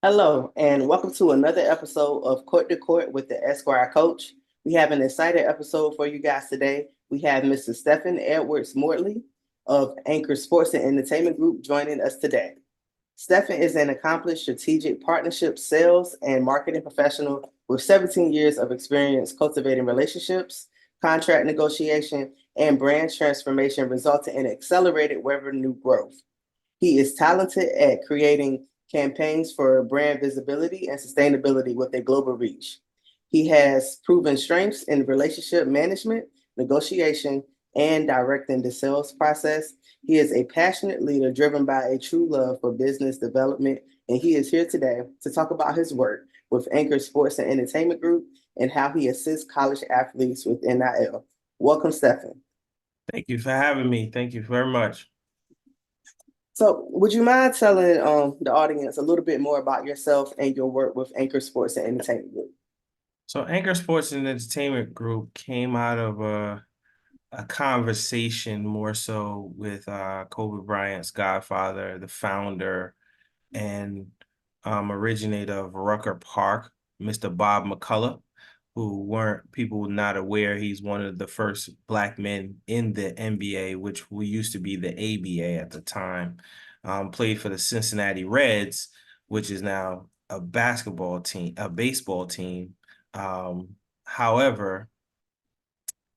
Hello, and welcome to another episode of Court-to-Court with the Esquire Coach. We have an exciting episode for you guys today. We have Mr. Stephen Edwards-Mortley of Anchor Sports and Entertainment Group joining us today. Stephen is an accomplished strategic partnership sales and marketing professional with 17 years of experience cultivating relationships, contract negotiation, and brand transformation, resulting in accelerated revenue growth. He is talented at creating campaigns for brand visibility and sustainability with a global reach. He has proven strengths in relationship management, negotiation, and directing the sales process. He is a passionate leader driven by a true love for business development, and he is here today to talk about his work with Anchor Sports and Entertainment Group and how he assists college athletes with NIL. Welcome, Stephen. Thank you for having me. Thank you very much. So, would you mind telling the audience a little bit more about yourself and your work with Anchor Sports and Entertainment Group? So Anchor Sports and Entertainment Group came out of a conversation more so with Kobe Bryant's godfather, the founder and originator of Rucker Park, Mr. Bob McCullough, who weren't people not aware he's one of the first Black men in the NBA, which we used to be the ABA at the time. Played for the Cincinnati Reds, which is now a basketball team, a baseball team. However,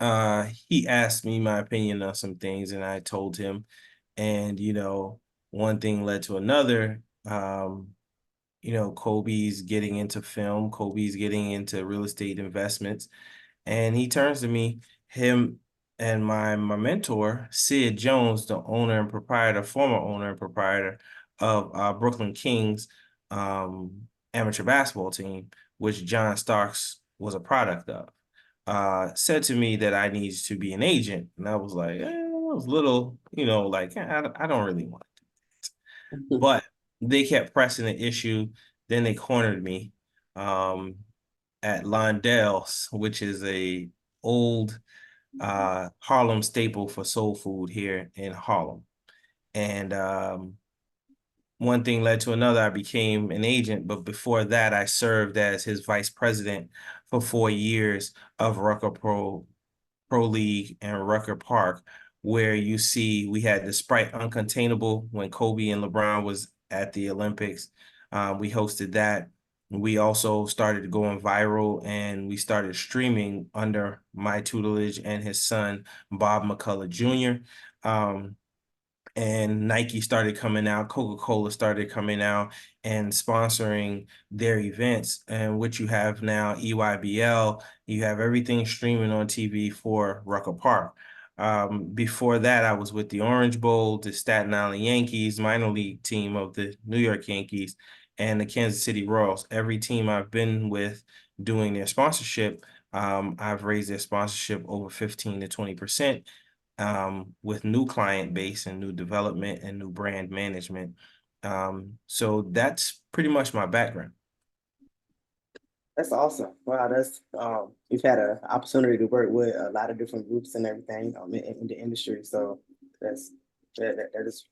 he asked me my opinion on some things, and I told him, and one thing led to another. Kobe's getting into film, Kobe's getting into real estate investments, and he turns to me, him and my mentor, Sid Jones, the owner and proprietor, former owner and proprietor of Brooklyn Kings amateur basketball team, which John Starks was a product of, said to me that I needed to be an agent. And I was like, I was little, I don't really want it. But they kept pressing the issue. Then they cornered me at Londell's, which is a old Harlem staple for soul food here in Harlem. And one thing led to another. I became an agent, but before that, I served as his vice president for 4 years of Rucker Pro League and Rucker Park, where you see we had the Sprite Uncontainable when Kobe and LeBron was at the Olympics. We hosted that. We also started going viral, and we started streaming under my tutelage and his son, Bob McCullough Jr. And Nike started coming out, Coca-Cola started coming out and sponsoring their events. And what you have now, EYBL, you have everything streaming on TV for Rucker Park. Before that, I was with the Orange Bowl, the Staten Island Yankees, minor league team of the New York Yankees, and the Kansas City Royals. Every team I've been with doing their sponsorship, I've raised their sponsorship over 15 to 20%. With new client base and new development and new brand management. So that's pretty much my background. That's awesome. Wow, that's you've had an opportunity to work with a lot of different groups and everything in the industry. So that is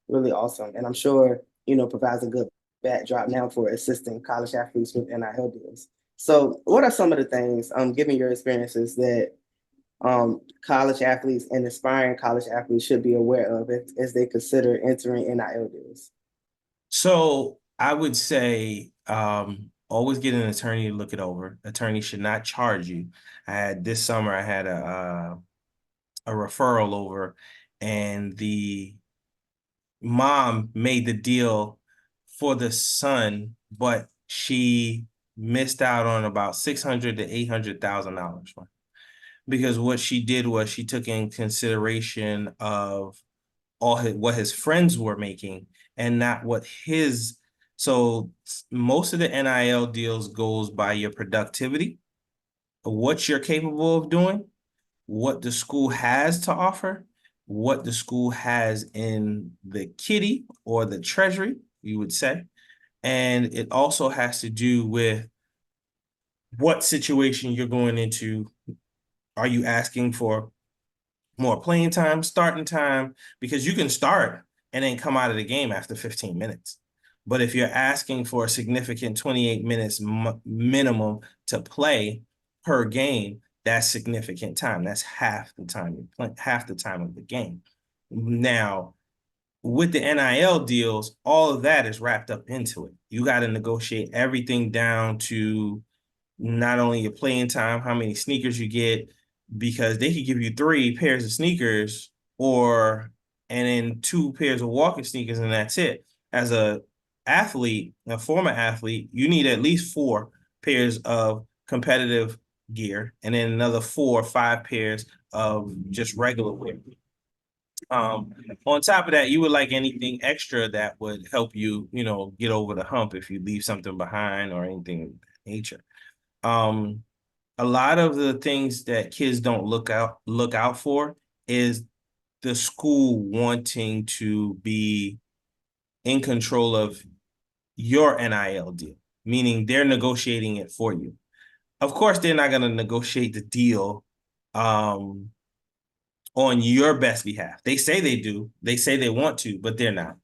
really awesome, and I'm sure provides a good backdrop now for assisting college athletes with NIL deals. So, what are some of the things, given your experiences, that college athletes and aspiring college athletes should be aware of as they consider entering NIL deals? So I would say always get an attorney to look it over. Attorney should not charge you. This summer I had a referral over, and the mom made the deal for the son, but she missed out on about $600,000 to $800,000. Because what she did was she took in consideration of what his friends were making and not what his. So most of the NIL deals goes by your productivity, what you're capable of doing, what the school has to offer, what the school has in the kitty or the treasury, you would say. And it also has to do with what situation you're going into. Are you asking for more playing time, starting time? Because you can start and then come out of the game after 15 minutes. But if you're asking for a significant 28 minutes minimum to play per game, that's significant time. That's half the time of the game. Now, with the NIL deals, all of that is wrapped up into it. You got to negotiate everything down to not only your playing time, how many sneakers you get, because they could give you 3 pairs of sneakers and then 2 pairs of walking sneakers, and that's it. As a former athlete, you need at least 4 pairs of competitive gear, and then another 4 or 5 pairs of just regular wear. On top of that, you would like anything extra that would help you, get over the hump if you leave something behind or anything of that nature. A lot of the things that kids don't look out for is the school wanting to be in control of your NIL deal, meaning they're negotiating it for you. Of course, they're not going to negotiate the deal on your best behalf. They say they do. They say they want to, but they're not.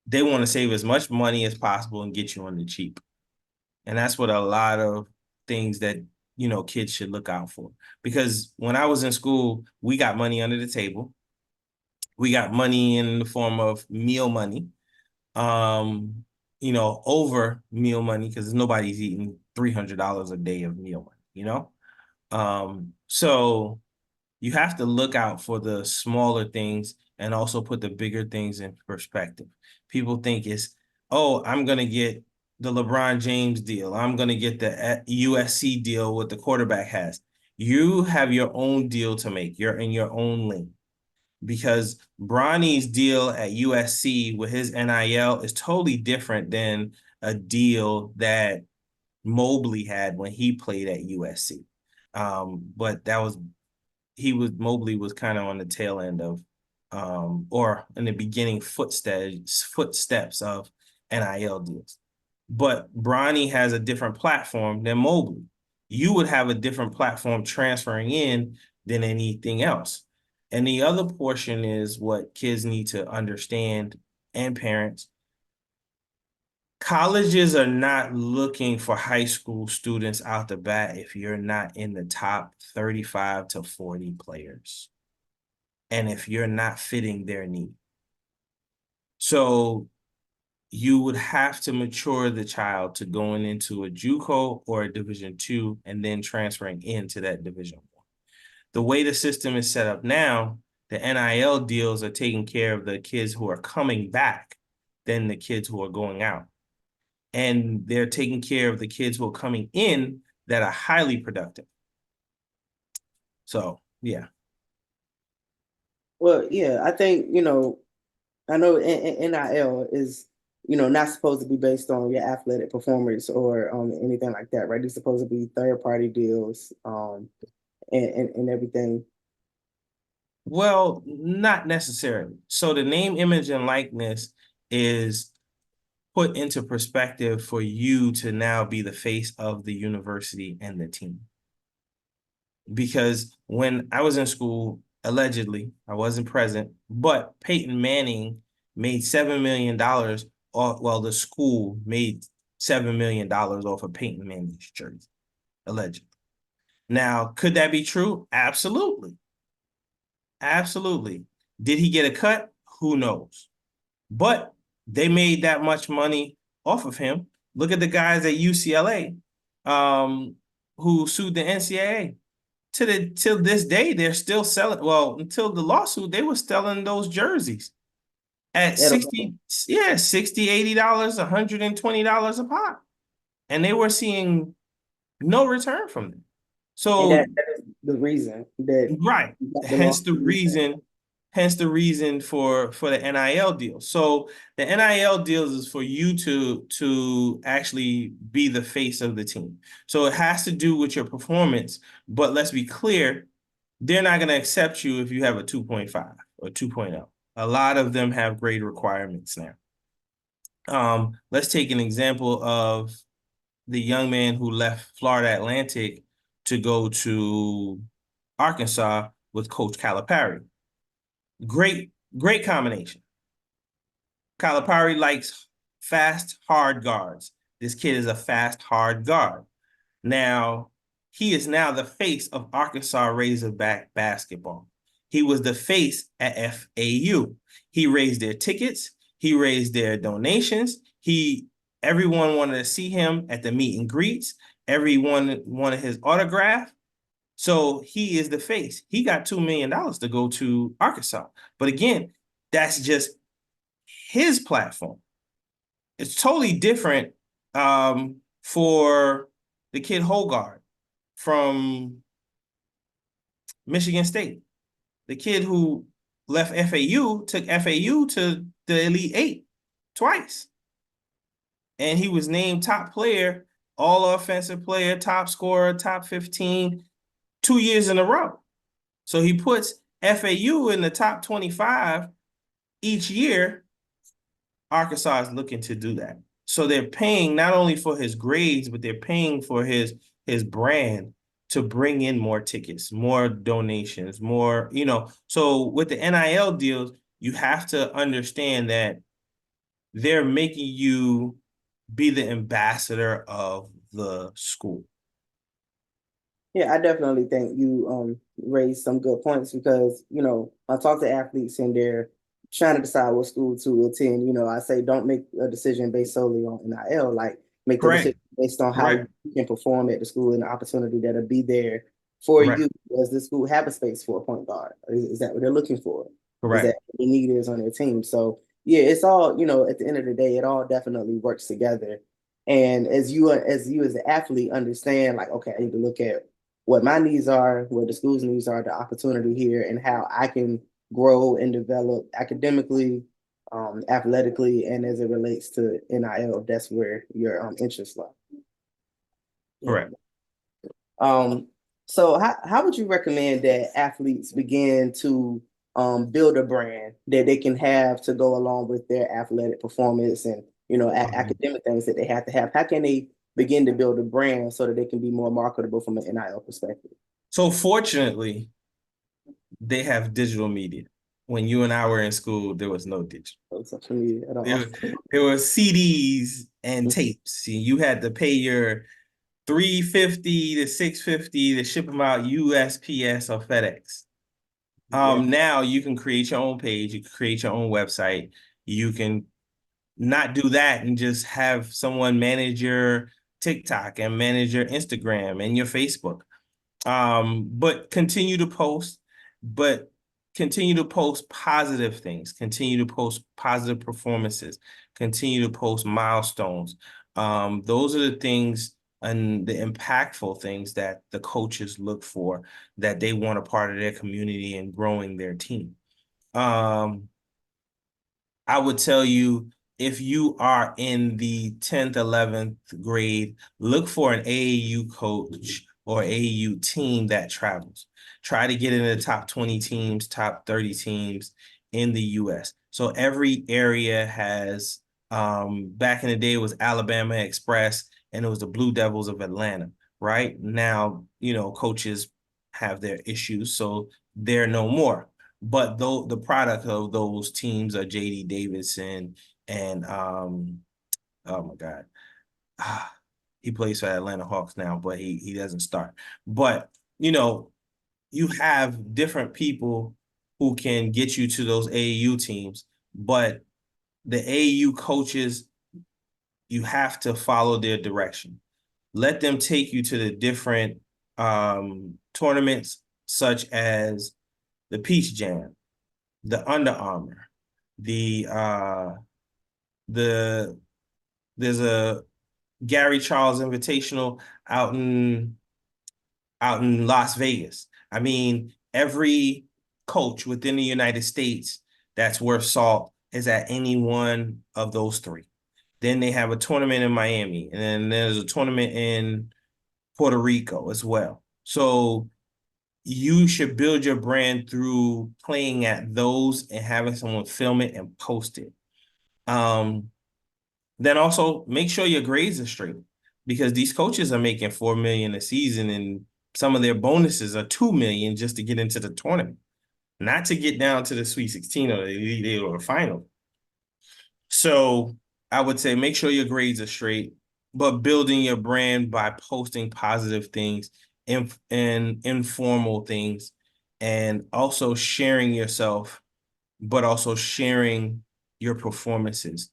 They want to save as much money as possible and get you on the cheap. And that's what a lot of things that, kids should look out for. Because when I was in school, we got money under the table. We got money in the form of meal money, over meal money, because nobody's eating $300 a day of meal money, so you have to look out for the smaller things and also put the bigger things in perspective. People think I'm going to get the LeBron James deal. I'm going to get the USC deal what the quarterback has. You have your own deal to make. You're in your own lane. Because Bronny's deal at USC with his NIL is totally different than a deal that Mobley had when he played at USC. But Mobley was kind of on the tail end of, or in the beginning footsteps of NIL deals. But Bronny has a different platform than Mobley. You would have a different platform transferring in than anything else. And the other portion is what kids need to understand, and parents. Colleges are not looking for high school students out the bat if you're not in the top 35 to 40 players, and if you're not fitting their need. So you would have to mature the child to going into a JUCO or a Division II and then transferring into that Division I. The way the system is set up now, the NIL deals are taking care of the kids who are coming back than the kids who are going out. And they're taking care of the kids who are coming in that are highly productive. So, yeah. Well, yeah, I think, I know NIL is, not supposed to be based on your athletic performance or anything like that, right? It's supposed to be third-party deals and everything. Well, not necessarily. So the name, image, and likeness is put into perspective for you to now be the face of the university and the team. Because when I was in school, allegedly, I wasn't present, but Peyton Manning made $7 million, the school made $7 million off of Peyton Manning's jersey, allegedly. Now, could that be true? Absolutely. Absolutely. Did he get a cut? Who knows? But they made that much money off of him. Look at the guys at UCLA who sued the ncaa. Till this day, they're still selling. Well, until the lawsuit, they were selling those jerseys at $60, $80, $120 a pop. And they were seeing no return from them. So that is the reason that right. Hence the reason for the NIL deal. So the NIL deals is for you to actually be the face of the team. So it has to do with your performance, but let's be clear, they're not going to accept you if you have a 2.5 or 2.0. A lot of them have grade requirements now. Let's take an example of the young man who left Florida Atlantic to go to Arkansas with Coach Calipari. Great combination. Calipari likes fast, hard guards. This kid is a fast, hard guard. Now, he is now the face of Arkansas Razorback basketball. He was the face at FAU. He raised their tickets. He raised their donations. Everyone wanted to see him at the meet and greets. Everyone wanted his autograph. So he is the face. He got $2 million to go to Arkansas. But again, that's just his platform. It's totally different for the kid Hogard from Michigan State. The kid who left FAU took FAU to the Elite Eight twice. And he was named top player, all offensive player, top scorer, top 15, 2 years in a row. So he puts FAU in the top 25 each year. Arkansas is looking to do that. So they're paying not only for his grades, but they're paying for his brand to bring in more tickets, more donations, more, So with the NIL deals, you have to understand that they're making you be the ambassador of the school. Yeah, I definitely think you raised some good points because, I talk to athletes and they're trying to decide what school to attend. I say don't make a decision based solely on NIL, like make the decision based on how you can perform at the school and the opportunity that'll be there for you. Does the school have a space for a point guard? Is that what they're looking for? Correct. Is that what the need is on their team? So yeah, it's all, at the end of the day, it all definitely works together. And as you as an athlete understand, like, okay, I need to look at what my needs are, what the school's needs are, the opportunity here, and how I can grow and develop academically, athletically, and as it relates to NIL, that's where your interests lie. Correct. So how would you recommend that athletes begin to build a brand that they can have to go along with their athletic performance and academic things that they have to have? How can they begin to build a brand so that they can be more marketable from an NIL perspective? So fortunately, they have digital media. When you and I were in school, there was no digital. Social media at all. There were CDs and tapes. You had to pay your $350 to $650 to ship them out USPS or FedEx. Now you can create your own page. You can create your own website. You can not do that and just have someone manage your TikTok and manage your Instagram and your Facebook. But continue to post, positive things, continue to post positive performances, continue to post milestones. Those are the things and the impactful things that the coaches look for, that they want a part of their community and growing their team. I would tell you, if you are in the 10th, 11th grade, look for an AAU coach or AAU team that travels. Try to get in the top 20 teams, top 30 teams in the US. So every area has, back in the day, it was Alabama Express, and it was the Blue Devils of Atlanta, right? Now, coaches have their issues, so they're no more. But though the product of those teams are J.D. Davidson and oh my God, he plays for Atlanta Hawks now, but he doesn't start. But you have different people who can get you to those AAU teams, but the AAU coaches, you have to follow their direction. Let them take you to the different tournaments, such as the Peach Jam, the Under Armour, there's a Gary Charles Invitational out in Las Vegas. I mean, every coach within the United States that's worth salt is at any one of those three. Then they have a tournament in Miami, and then there's a tournament in Puerto Rico as well. So you should build your brand through playing at those and having someone film it and post it. Then also make sure your grades are straight, because these coaches are making $4 million a season, and some of their bonuses are $2 million just to get into the tournament, not to get down to the Sweet 16 or the Elite Eight or the final. So I would say make sure your grades are straight, but building your brand by posting positive things and informal things, and also sharing yourself, but also sharing your performances.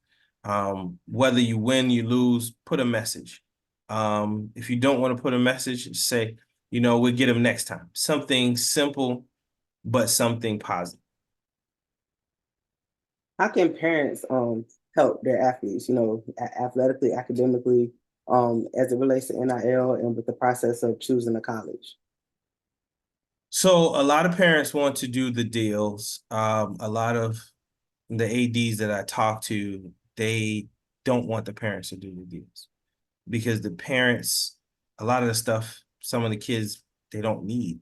Whether you win, you lose, put a message. If you don't want to put a message, say, we'll get them next time. Something simple, but something positive. How can parents help their athletes, athletically, academically, as it relates to NIL and with the process of choosing a college? So a lot of parents want to do the deals. A lot of the ADs that I talk to, they don't want the parents to do the deals because the parents, a lot of the stuff, some of the kids, they don't need,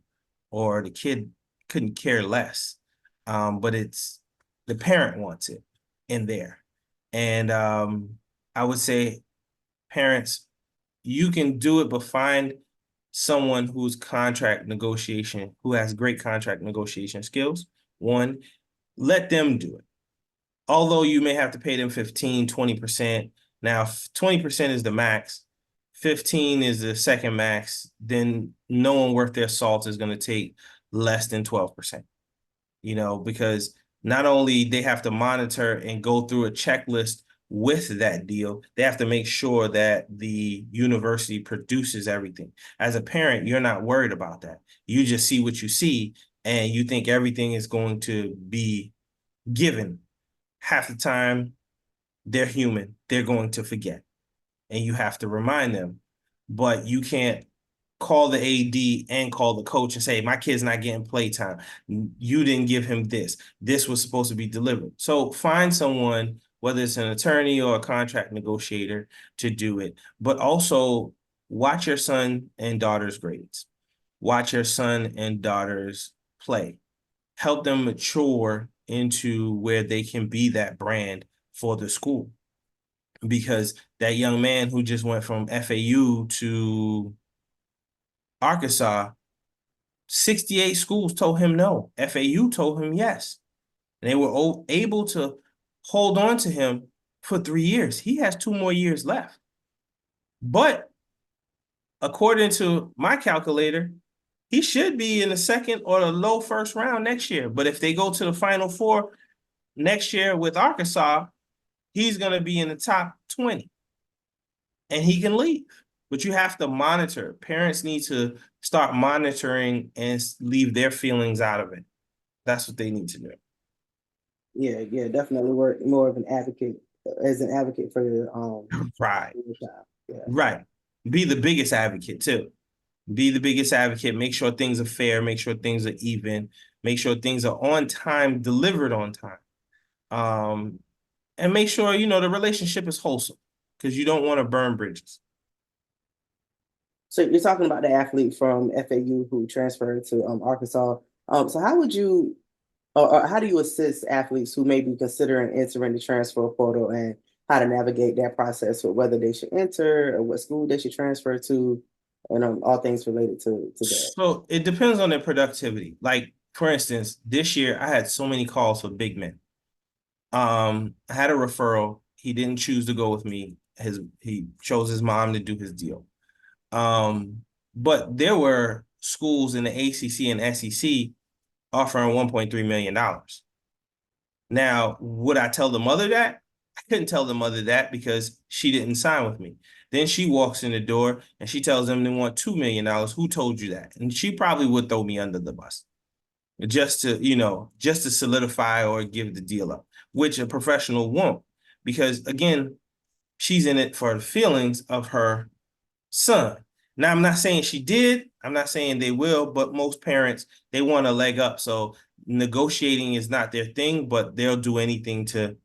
or the kid couldn't care less. But it's the parent wants it in there. And I would say, parents, you can do it, but find someone who has great contract negotiation skills. One, let them do it. Although you may have to pay them 15, 20%. Now, 20% is the max. 15 is the second max. Then no one worth their salt is going to take less than 12%. Because not only they have to monitor and go through a checklist with that deal, they have to make sure that the university produces everything. As a parent, you're not worried about that. You just see what you see, and you think everything is going to be given. Half the time, they're human. They're going to forget, and you have to remind them. But you can't call the AD and call the coach and say, my kid's not getting playtime. You didn't give him this. This was supposed to be delivered. So find someone, whether it's an attorney or a contract negotiator, to do it. But also watch your son and daughter's grades. Watch your son and daughter's play. Help them mature into where they can be that brand for the school. Because that young man who just went from FAU to Arkansas, 68 schools told him no. FAU told him yes. And they were able to hold on to him for 3 years. He has 2 more years left. But according to my calculator, he should be in the second or the low first round next year. But if they go to the Final Four next year with Arkansas, he's going to be in the top 20. And he can leave. But you have to monitor. Parents need to start monitoring and leave their feelings out of it. That's what they need to do. Yeah, definitely work more of an advocate for your Right. for your child. Yeah. Right. Be the biggest advocate too. Be the biggest advocate. Make sure things are fair. Make sure things are even. Make sure things are on time, delivered on time. And make sure, the relationship is wholesome, because you don't want to burn bridges. So you're talking about the athlete from FAU who transferred to Arkansas. So how would you, or how do you assist athletes who may be considering entering the transfer portal, and how to navigate that process, with whether they should enter or what school they should transfer to, and all things related to that? So it depends on their productivity. Like, for instance, this year I had so many calls for big men. I had a referral. He didn't choose to go with me. He chose his mom to do his deal. But there were schools in the ACC and SEC offering $1.3 million. Now, would I tell the mother that? I couldn't tell the mother that because she didn't sign with me. Then she walks in the door and she tells them they want $2 million. Who told you that? And she probably would throw me under the bus just to solidify or give the deal up, which a professional won't, because again, she's in it for the feelings of her son. Now, I'm not saying she did. I'm not saying they will, but most parents, they want a leg up. So negotiating is not their thing, but they'll do anything to,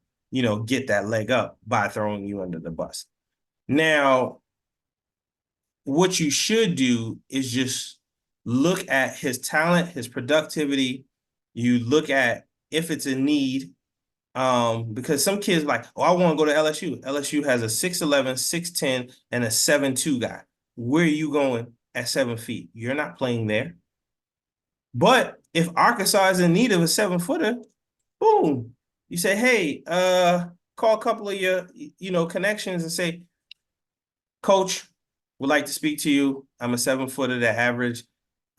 get that leg up by throwing you under the bus. Now, what you should do is just look at his talent, his productivity. You look at if it's a need, because some kids like, oh, I want to go to LSU. LSU has a 6'11", 6'10", and a 7'2" guy. Where are you going at 7 feet? You're not playing there. But if Arkansas is in need of a 7-footer, boom, you say, hey, call a couple of your, connections and say, Coach, would like to speak to you. I'm a 7-footer that average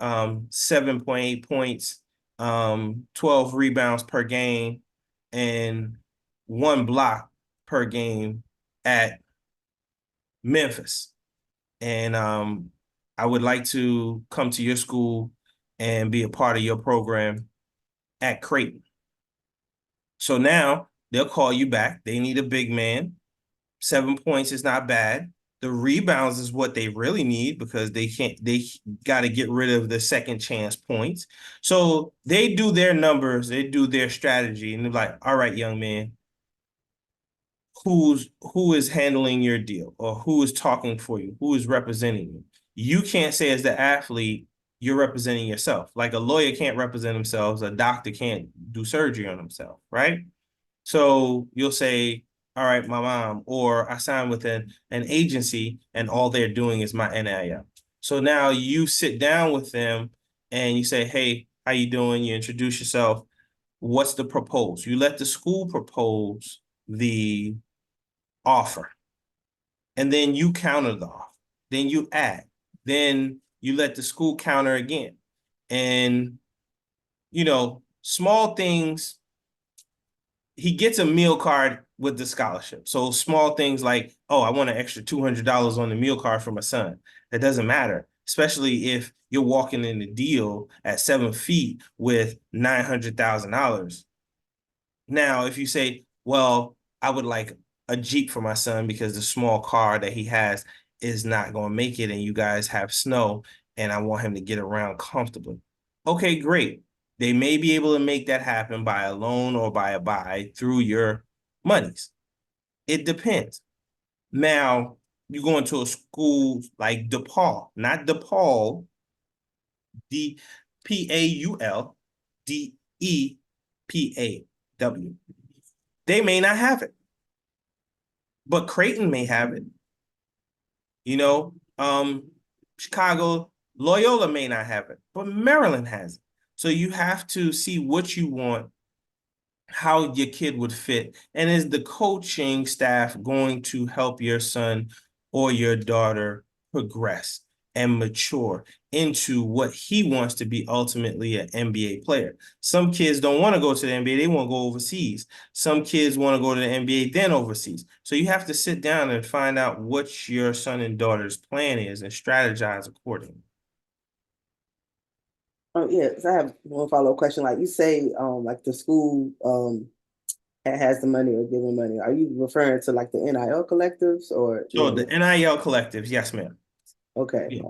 7.8 points, 12 rebounds per game, and 1 block per game at Memphis. And I would like to come to your school and be a part of your program at Creighton. So now they'll call you back. They need a big man. 7 points is not bad. The rebounds is what they really need because they got to get rid of the second chance points. So they do their numbers, they do their strategy, and they're like, all right, young man, who is handling your deal, or who is talking for you, who is representing you. You can't say as the athlete, you're representing yourself. Like a lawyer can't represent themselves, a doctor can't do surgery on himself, right? So you'll say, all right, my mom, or I signed with an agency and all they're doing is my NIL. So now you sit down with them and you say, hey, how you doing? You introduce yourself. What's the proposal? You let the school propose the offer. And then you counter the offer. Then you add. Then you let the school counter again. And, small things. He gets a meal card with the scholarship. So small things like, oh, I want an extra $200 on the meal card for my son. That doesn't matter, especially if you're walking in the deal at 7 feet with $900,000. Now, if you say, well, I would like a Jeep for my son because the small car that he has is not going to make it and you guys have snow and I want him to get around comfortably. Okay, great. They may be able to make that happen by a loan or by a buy through your monies. It depends. Now, you go into a school like DePaul, not DePaul, DPAUL, DEPAW. They may not have it, but Creighton may have it. Chicago, Loyola may not have it, but Maryland has it. So you have to see what you want, how your kid would fit, and is the coaching staff going to help your son or your daughter progress and mature into what he wants to be ultimately an NBA player. Some kids don't want to go to the NBA, they want to go overseas. Some kids want to go to the NBA, then overseas. So you have to sit down and find out what your son and daughter's plan is and strategize accordingly. Oh yeah, so I have one follow-up question. Like you say, like the school has the money or giving money. Are you referring to like the NIL collectives or So the NIL collectives, yes, ma'am. okay. Yeah.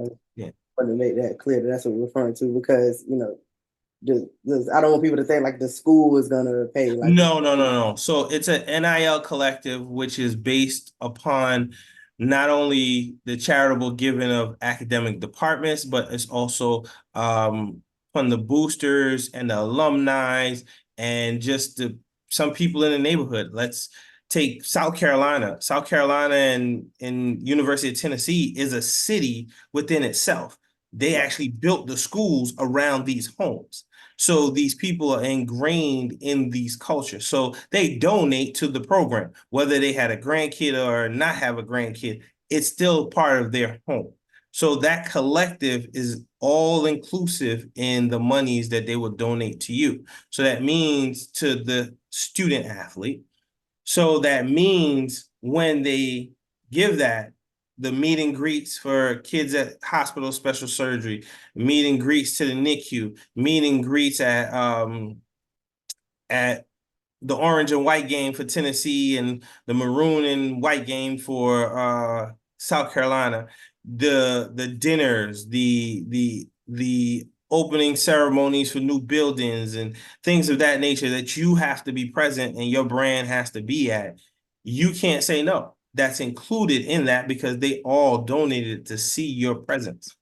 I want to make that clear that that's what we're referring to because I don't want people to think like the school is gonna pay like No. So it's an NIL collective, which is based upon not only the charitable giving of academic departments, but it's also from the boosters and the alumni and just some people in the neighborhood. Let's take South Carolina. South Carolina and University of Tennessee is a city within itself. They actually built the schools around these homes. So these people are ingrained in these cultures. So they donate to the program, whether they had a grandkid or not have a grandkid, it's still part of their home. So that collective is all inclusive in the monies that they will donate to you. So that means to the student athlete. So that means when they give that, the meet and greets for kids at hospital special surgery, meet and greets to the NICU, meet and greets at the orange and white game for Tennessee and the maroon and white game for South Carolina, the dinners, the opening ceremonies for new buildings and things of that nature that you have to be present and your brand has to be at. You can't say no. That's included in that because they all donated to see your presence.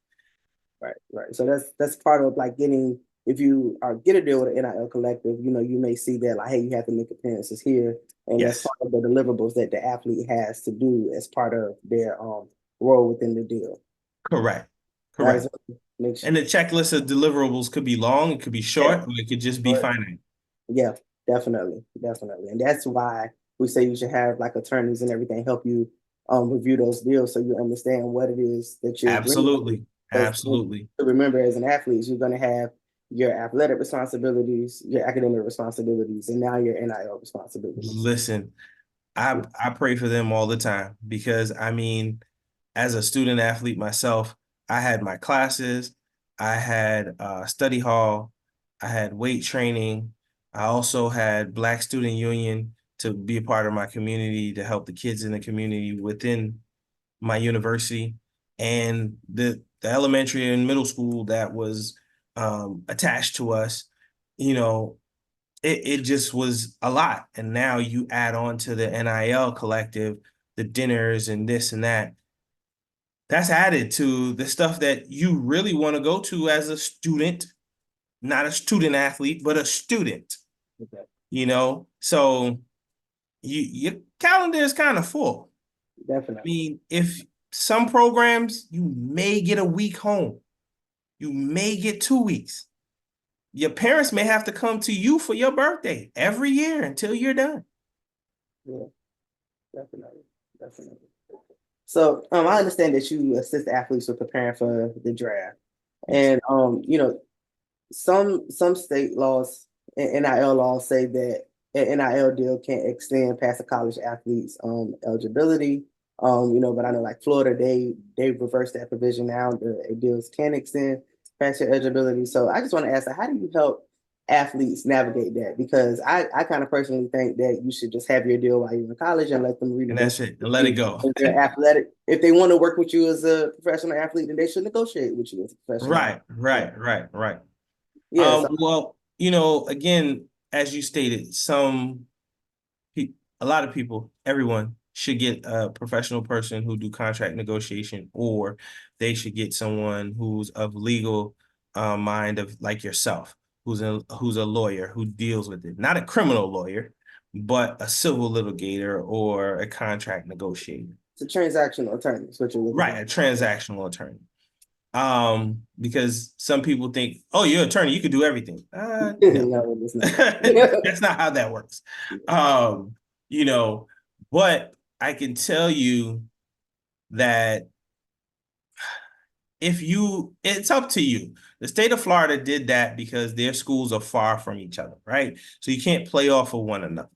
Right. So that's part of like getting if you get a deal with an NIL collective, you may see that like, hey, you have to make appearances here, and that's Yes. part of the deliverables that the athlete has to do as part of their role within the deal. Correct. Sure. And the checklist of deliverables could be long, it could be short, or it could just be finite. Yeah, definitely. And that's why we say you should have like attorneys and everything help you review those deals so you understand what it is that you're agreeing to. Absolutely. Because Absolutely. remember, as an athlete, you're going to have your athletic responsibilities, your academic responsibilities, and now your NIL responsibilities. Listen, I pray for them all the time because I mean, as a student athlete myself, I had my classes, I had study hall, I had weight training. I also had Black Student Union to be a part of my community to help the kids in the community within my university, and the elementary and middle school that was attached to us, you know, it just was a lot. And now you add on to the NIL collective, the dinners and this and that. That's added to the stuff that you really want to go to as a student, not a student athlete, but a student. Okay. You know, so your calendar is kind of full. Definitely. I mean, if some programs you may get a week home, you may get 2 weeks. Your parents may have to come to you for your birthday every year until you're done. Yeah, definitely. So I understand that you assist athletes with preparing for the draft. And some state laws and NIL laws say that an NIL deal can't extend past a college athlete's eligibility. But I know like Florida, they reversed that provision now. The deals can extend past your eligibility. So I just want to ask, how do you help athletes navigate that? Because I kind of personally think that you should just have your deal while you're in college and let them renegotiate. And that's it. And let it go. If they're athletic, if they want to work with you as a professional athlete, then they should negotiate with you as a professional athlete. Right. Yeah. Well, again, as you stated, a lot of people, everyone should get a professional person who do contract negotiation, or they should get someone who's of legal mind, of like yourself, who's a lawyer who deals with it, not a criminal lawyer, but a civil litigator or a contract negotiator. It's a transactional attorney, is what you're looking Right, a transactional attorney. Because some people think, oh, you're an attorney, you can do everything. No. No, it's not. That's not how that works. But I can tell you that it's up to you. The state of Florida did that because their schools are far from each other, right? So you can't play off of one another.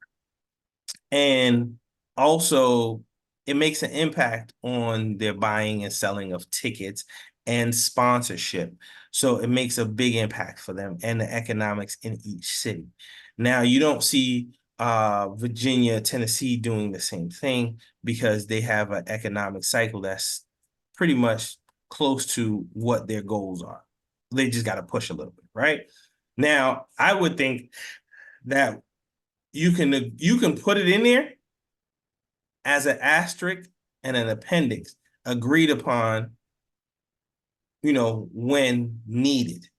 And also, it makes an impact on their buying and selling of tickets and sponsorship. So it makes a big impact for them and the economics in each city. Now, you don't see Virginia, Tennessee doing the same thing because they have an economic cycle that's pretty much close to what their goals are. They just got to push a little bit, right? Now, I would think that you can put it in there as an asterisk and an appendix, agreed upon, when needed,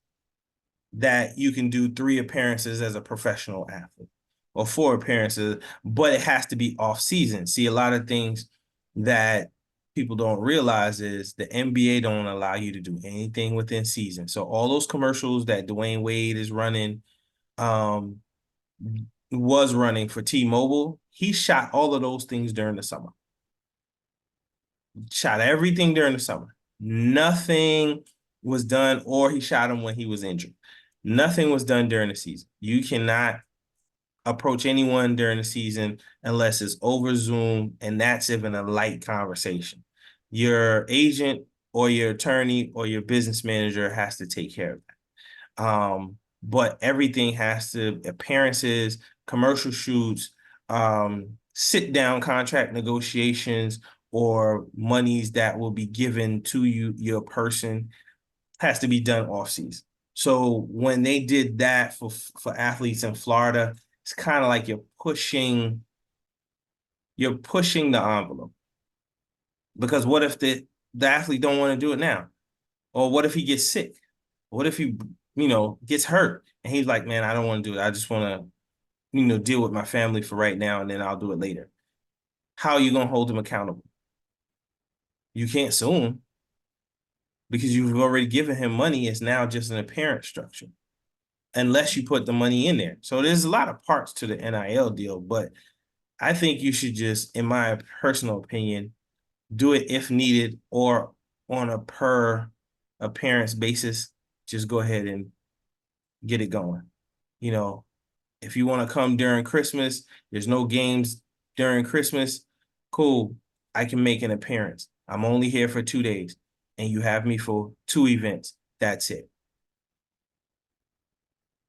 that you can do 3 appearances as a professional athlete or 4 appearances, but it has to be off season. See, a lot of things that people don't realize is the NBA don't allow you to do anything within season. So all those commercials that Dwayne Wade is running, was running for T-Mobile, he shot all of those things during the summer. Shot everything during the summer. Nothing was done, or he shot him when he was injured. Nothing was done during the season. You cannot approach anyone during the season unless it's over Zoom, and that's even a light conversation. Your agent or your attorney or your business manager has to take care of that. But everything has to, appearances, commercial shoots, sit down contract negotiations, or monies that will be given to you, your person, has to be done off season. So when they did that for athletes in Florida, it's kind of like you're pushing the envelope. Because what if the athlete don't want to do it now? Or what if he gets sick? What if he, gets hurt and he's like, man, I don't want to do it. I just want to, deal with my family for right now, and then I'll do it later. How are you going to hold him accountable? You can't sue him because you've already given him money. It's now just an apparent structure, unless you put the money in there. So there's a lot of parts to the NIL deal, but I think you should just, in my personal opinion, do it if needed or on a per appearance basis. Just go ahead and get it going. You know, if you want to come during Christmas, there's no games during Christmas. Cool. I can make an appearance. I'm only here for 2 days and you have me for 2 events. That's it.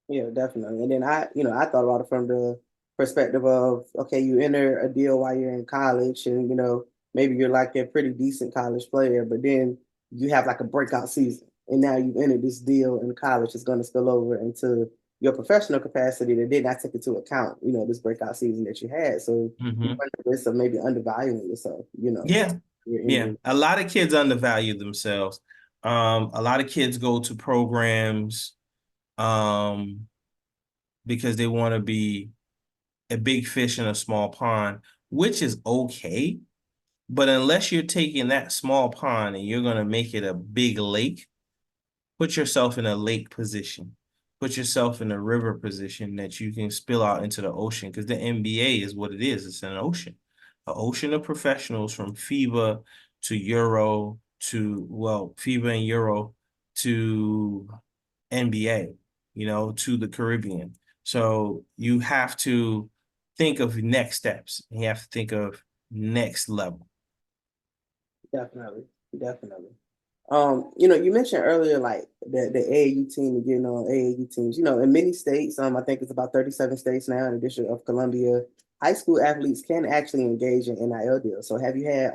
Yeah, definitely. And then I thought about it from the perspective of, okay, you enter a deal while you're in college and, maybe you're like a pretty decent college player, but then you have like a breakout season. And now you've entered this deal in college that's going to spill over into your professional capacity that did not take into account, this breakout season that you had. So you run the risk of maybe undervaluing yourself, Yeah. you're Yeah. in. A lot of kids undervalue themselves. A lot of kids go to programs um, because they want to be a big fish in a small pond, which is okay. But unless you're taking that small pond and you're going to make it a big lake, put yourself in a lake position. Put yourself in a river position that you can spill out into the ocean, because the NBA is what it is. It's an ocean of professionals from FIBA to Euro to, well, FIBA and Euro to NBA, to the Caribbean. So you have to think of next steps. You have to think of next level. Definitely, definitely. You mentioned earlier like the AAU team and getting on AAU teams. In many states, I think it's about 37 states now in the District of Columbia, high school athletes can actually engage in NIL deals. So have you had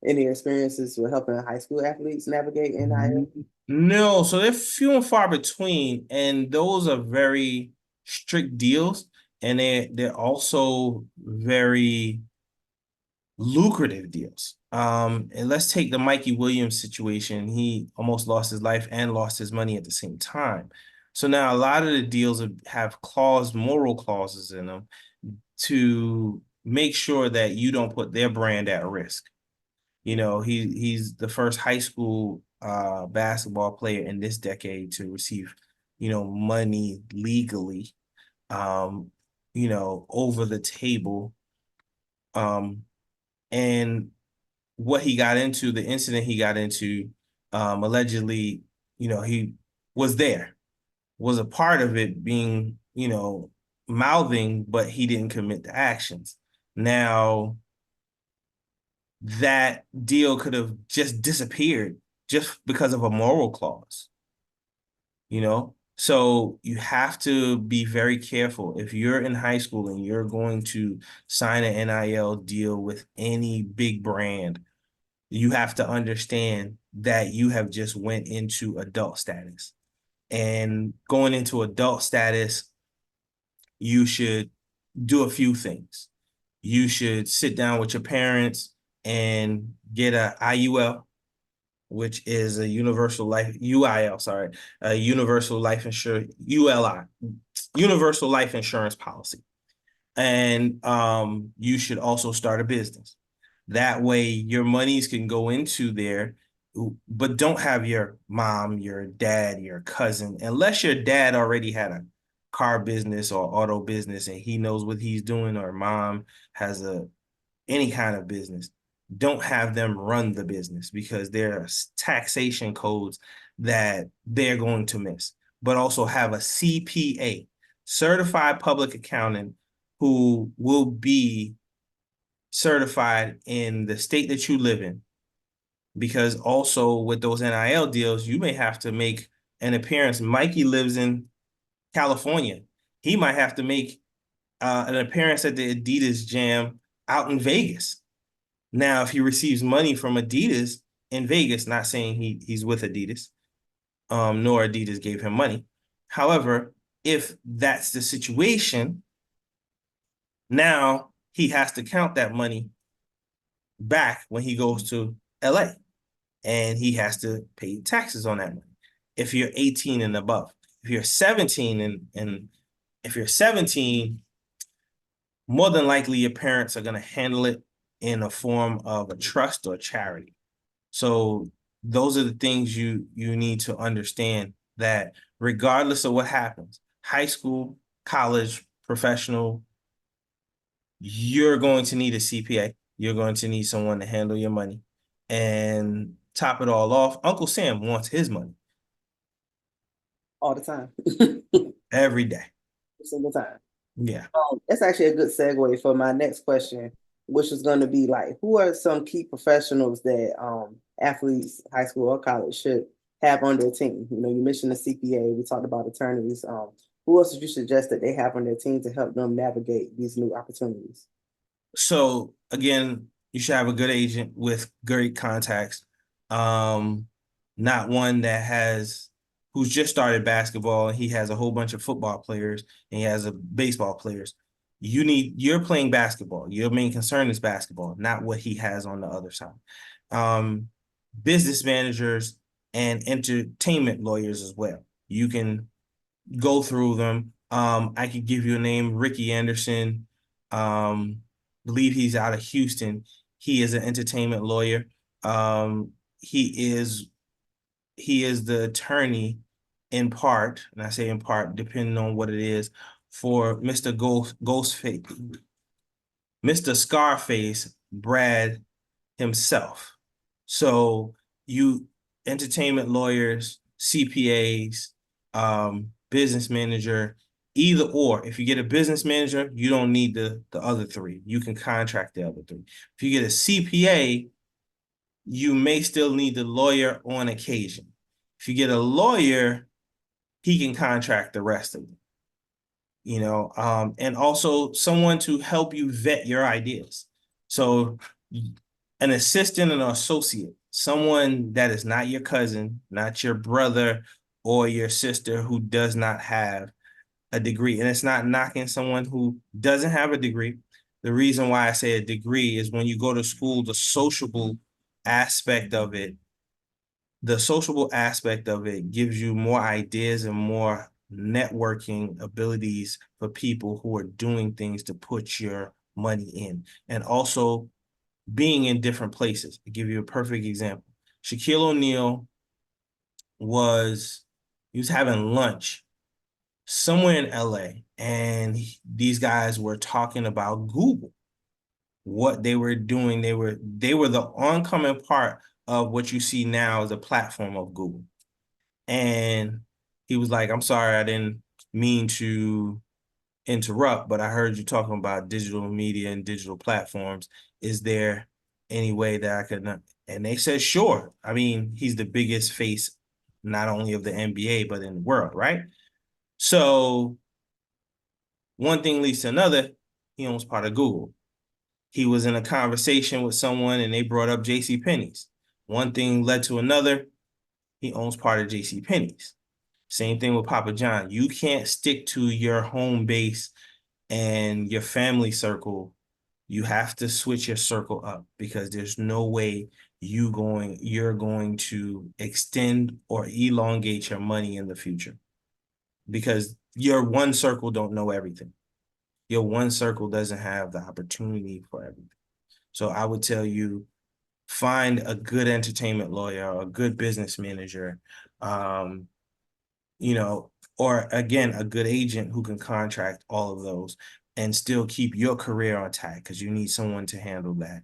any experiences with helping high school athletes navigate NIL? No, so they're few and far between, and those are very strict deals, and they're also very lucrative deals. And let's take the Mikey Williams situation. He almost lost his life and lost his money at the same time. So now a lot of the deals have moral clauses in them to make sure that you don't put their brand at risk. He's the first high school basketball player in this decade to receive, money legally, over the table. And what he got into, the incident he got into, allegedly, he was was a part of it being, mouthing, but he didn't commit the actions. Now, that deal could have just disappeared just because of a moral clause, So you have to be very careful. If you're in high school and you're going to sign an NIL deal with any big brand, you have to understand that you have just went into adult status. And going into adult status, you should do a few things. You should sit down with your parents and get a IUL, which is a universal life UIL, sorry, a universal life insurance ULI, universal life insurance policy. And you should also start a business. That way your monies can go into there, but don't have your mom, your dad, your cousin, unless your dad already had a car business or auto business and he knows what he's doing, or mom has any kind of business. Don't have them run the business, because there are taxation codes that they're going to miss. But also have a CPA, certified public accountant, who will be certified in the state that you live in. Because also with those NIL deals, you may have to make an appearance. Mikey lives in California. He might have to make an appearance at the Adidas Jam out in Vegas. Now, if he receives money from Adidas in Vegas, not saying he's with Adidas, nor Adidas gave him money. However, if that's the situation, now he has to count that money back when he goes to LA, and he has to pay taxes on that money. If you're 18 and above, if you're 17 and if you're 17, more than likely your parents are going to handle it in a form of a trust or charity. So those are the things you need to understand, that regardless of what happens, high school, college, professional, you're going to need a CPA. You're going to need someone to handle your money. And top it all off, Uncle Sam wants his money all the time, every day. every single time. Yeah. That's actually a good segue for my next question, which is going to be like, who are some key professionals that athletes, high school or college, should have on their team? You know, you mentioned the CPA. We talked about attorneys. Who else would you suggest that they have on their team to help them navigate these new opportunities? So again, you should have a good agent with great contacts. Not one that who's just started basketball and he has a whole bunch of football players and he has a baseball players. You're playing basketball. Your main concern is basketball, not what he has on the other side. Business managers and entertainment lawyers as well. You can go through them. I could give you a name, Ricky Anderson. Believe he's out of Houston. He is an entertainment lawyer. Um, he is the attorney in part, and I say in part, depending on what it is, for Mr. Ghostface, Mr. Scarface, Brad himself. So you entertainment lawyers, CPAs, business manager, either or. If you get a business manager, you don't need the other three. You can contract the other three. If you get a CPA, you may still need the lawyer on occasion. If you get a lawyer, he can contract the rest of them. And also someone to help you vet your ideas. So an assistant and an associate, someone that is not your cousin, not your brother or your sister who does not have a degree. And it's not knocking someone who doesn't have a degree. The reason why I say a degree is when you go to school, the sociable aspect of it gives you more ideas and more networking abilities for people who are doing things to put your money in. And also being in different places. I'll give you a perfect example. Shaquille O'Neal was having lunch somewhere in LA, and these guys were talking about Google, what they were doing. They were the oncoming part of what you see now as a platform of Google. And he was like, I'm sorry, I didn't mean to interrupt, but I heard you talking about digital media and digital platforms. Is there any way that I could? And they said, sure. I mean, he's the biggest face, not only of the NBA, but in the world, right? So one thing leads to another. He owns part of Google. He was in a conversation with someone and they brought up J.C. Penney's. One thing led to another. He owns part of J.C. Penney's. Same thing with Papa John. You can't stick to your home base and your family circle. You have to switch your circle up because there's no way you're going to extend or elongate your money in the future because your one circle don't know everything. Your one circle doesn't have the opportunity for everything. So I would tell you, find a good entertainment lawyer or a good business manager, or again, a good agent who can contract all of those and still keep your career on track because you need someone to handle that.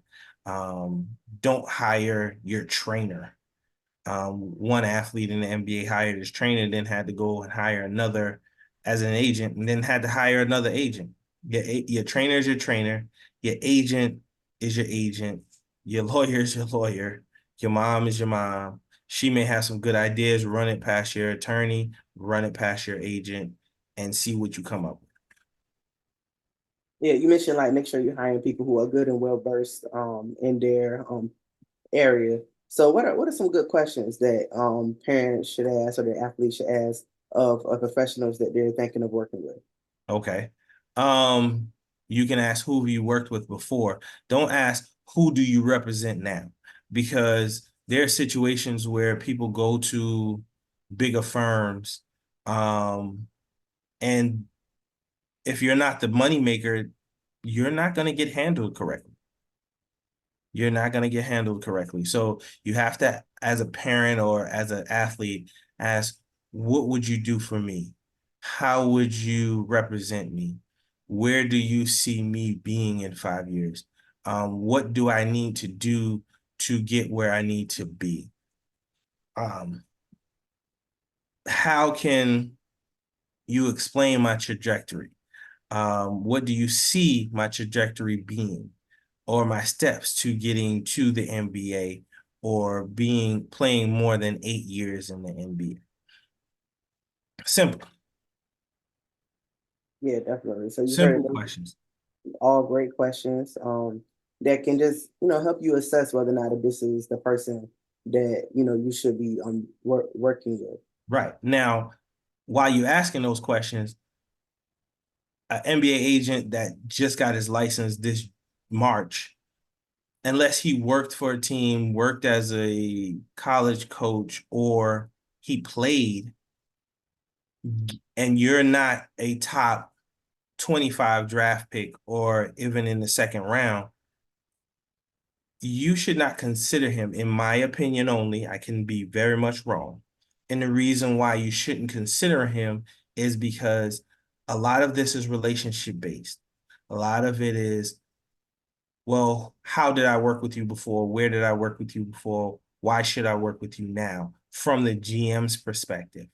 Don't hire your trainer. One athlete in the NBA hired his trainer, then had to go and hire another as an agent, and then had to hire another agent. Your trainer is your trainer. Your agent is your agent. Your lawyer is your lawyer. Your mom is your mom. She may have some good ideas. Run it past your attorney, run it past your agent, and see what you come up with. Yeah, you mentioned like make sure you're hiring people who are good and well versed in their area. So what are some good questions that parents should ask or their athletes should ask of professionals that they're thinking of working with? Okay. You can ask who have you worked with before. Don't ask who do you represent now, because there are situations where people go to bigger firms, and if you're not the moneymaker, you're not going to get handled correctly. You're not going to get handled correctly. So you have to, as a parent or as an athlete, ask, what would you do for me? How would you represent me? where do you see me being in 5 years? What do I need to do to get where I need to be? How can you explain my trajectory? What do you see my trajectory being, or my steps to getting to the NBA, or playing more than 8 years in the NBA? Simple. Yeah, definitely. So you heard Simple them, questions. all great questions that can just, help you assess whether or not if this is the person that, you should be working with. Right. Now, while you're asking those questions, an NBA agent that just got his license this March, unless he worked for a team, worked as a college coach, or he played, and you're not a top 25 draft pick or even in the second round, you should not consider him, in my opinion only. I can be very much wrong. And the reason why you shouldn't consider him is because a lot of this is relationship based. A lot of it is, well, how did I work with you before? Where did I work with you before? Why should I work with you now? From the GM's perspective,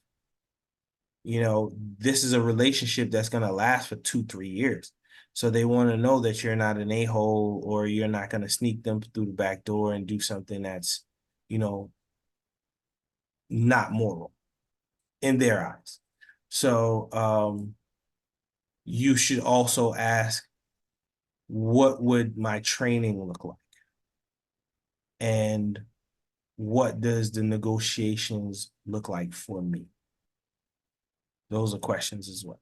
this is a relationship that's going to last for 2-3 years. So they want to know that you're not an a-hole, or you're not going to sneak them through the back door and do something that's, not moral in their eyes. So you should also ask, what would my training look like? And what does the negotiations look like for me? Those are questions as well.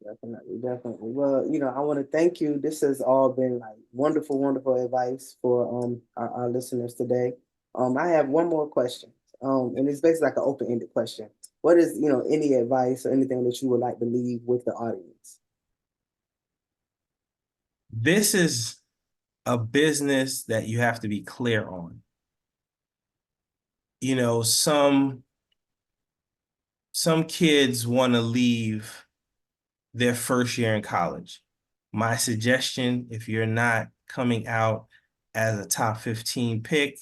Definitely, definitely. Well, I want to thank you. This has all been like wonderful, wonderful advice for our listeners today. I have one more question. And it's basically like an open-ended question. What is, any advice or anything that you would like to leave with the audience? This is a business that you have to be clear on. Some kids want to leave their first year in college. My suggestion, if you're not coming out as a top 15 pick,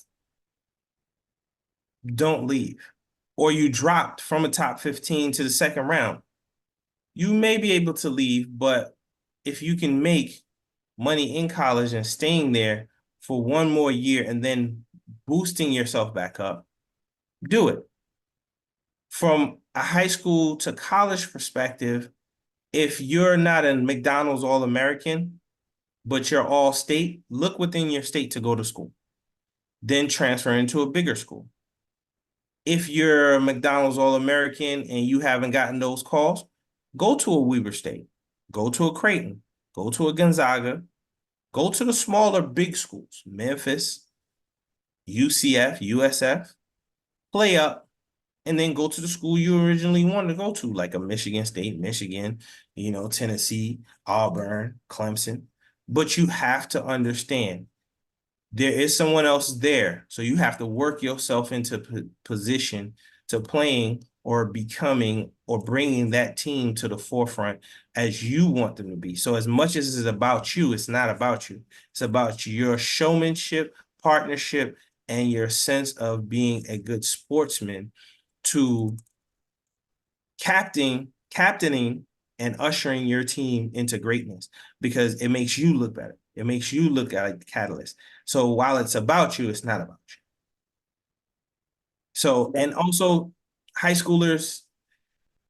don't leave. Or you dropped from a top 15 to the second round, you may be able to leave, but if you can make money in college and staying there for one more year and then boosting yourself back up, do it. From a high school to college perspective, if you're not a McDonald's All-American, but you're all state, look within your state to go to school. Then transfer into a bigger school. If you're a McDonald's All-American and you haven't gotten those calls, go to a Weber State, go to a Creighton, go to a Gonzaga, go to the smaller big schools, Memphis, UCF, USF, play up, and then go to the school you originally wanted to go to, like a Michigan State, Michigan, Tennessee, Auburn, Clemson. But you have to understand, there is someone else there. So you have to work yourself into position to playing or becoming or bringing that team to the forefront as you want them to be. So as much as it's about you, it's not about you. It's about your showmanship, partnership, and your sense of being a good sportsman to captaining and ushering your team into greatness, because it makes you look better. It makes you look like the catalyst. So while it's about you, it's not about you. So, and also high schoolers,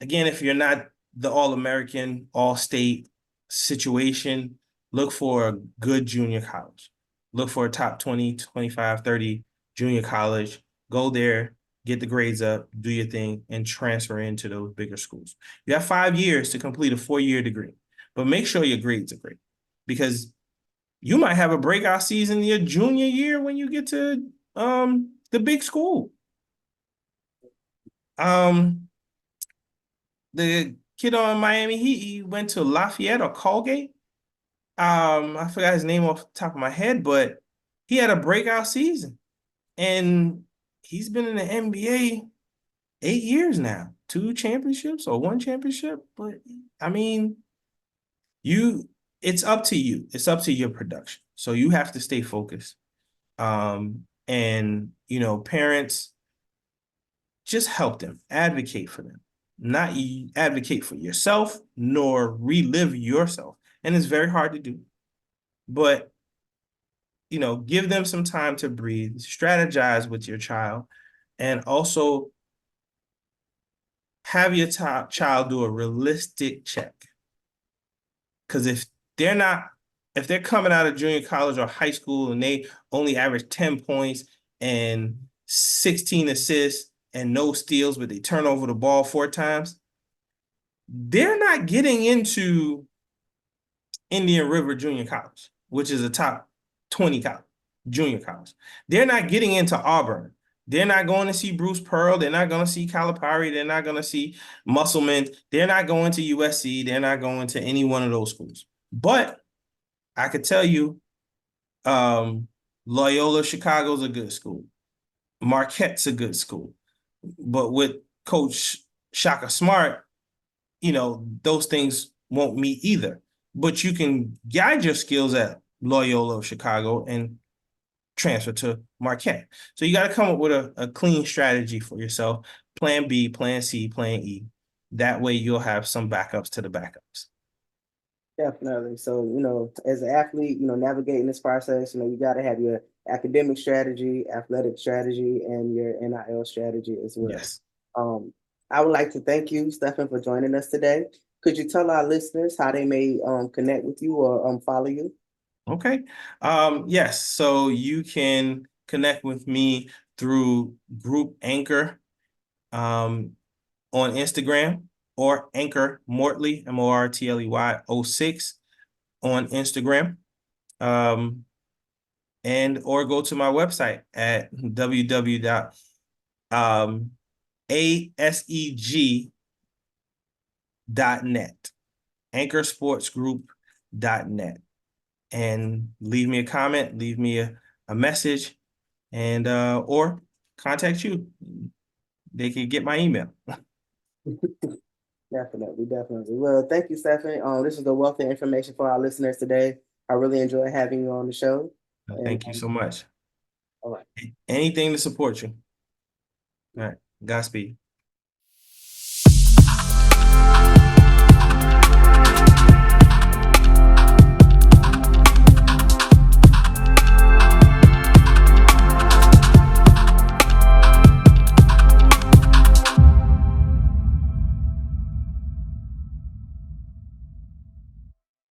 again, if you're not the All-American, All-State situation, look for a good junior college. Look for a top 20, 25, 30 junior college. Go there, get the grades up, do your thing, and transfer into those bigger schools. You have 5 years to complete a 4-year degree, but make sure your grades are great, because you might have a breakout season your junior year when you get to the big school. The kid on Miami Heat, he went to Lafayette or Colgate. I forgot his name off the top of my head, but he had a breakout season, and he's been in the NBA 8 years now. 2 championships or 1 championship, but I mean, it's up to you. It's up to your production. So you have to stay focused. And parents, just help them, advocate for them, not advocate for yourself, nor relive yourself. And it's very hard to do, but give them some time to breathe, strategize with your child, and also have your child do a realistic check. Because if they're coming out of junior college or high school and they only average 10 points and 16 assists and no steals, but they turn over the ball 4 times, they're not getting into Indian River Junior College, which is a top 20 college, junior college. They're not getting into Auburn. They're not going to see Bruce Pearl. They're not going to see Calipari. They're not going to see Musselman. They're not going to USC. They're not going to any one of those schools. But I could tell you, Loyola Chicago's a good school. Marquette's a good school. But with Coach Shaka Smart, those things won't meet either. But you can guide your skills at Loyola of Chicago and transfer to Marquette. So you got to come up with a clean strategy for yourself. Plan B, plan C, plan E. That way you'll have some backups to the backups. Definitely. So, as an athlete, navigating this process, you got to have your academic strategy, athletic strategy, and your NIL strategy as well. Yes. I would like to thank you, Stephen, for joining us today. Could you tell our listeners how they may connect with you or follow you? Okay. Yes. So you can connect with me through Group Anchor on Instagram, or Edwards-Mortley, Mortley 06 on Instagram. And or go to my website at www.aseg.net, anchorsportsgroup.net, and leave me a comment, leave me a message, and or contact you. They can get my email. Definitely. Well, thank you, Stephen. This is a wealth of information for our listeners today. I really enjoyed having you on the show. Thank you so much. All right. Anything to support you. All right. Godspeed.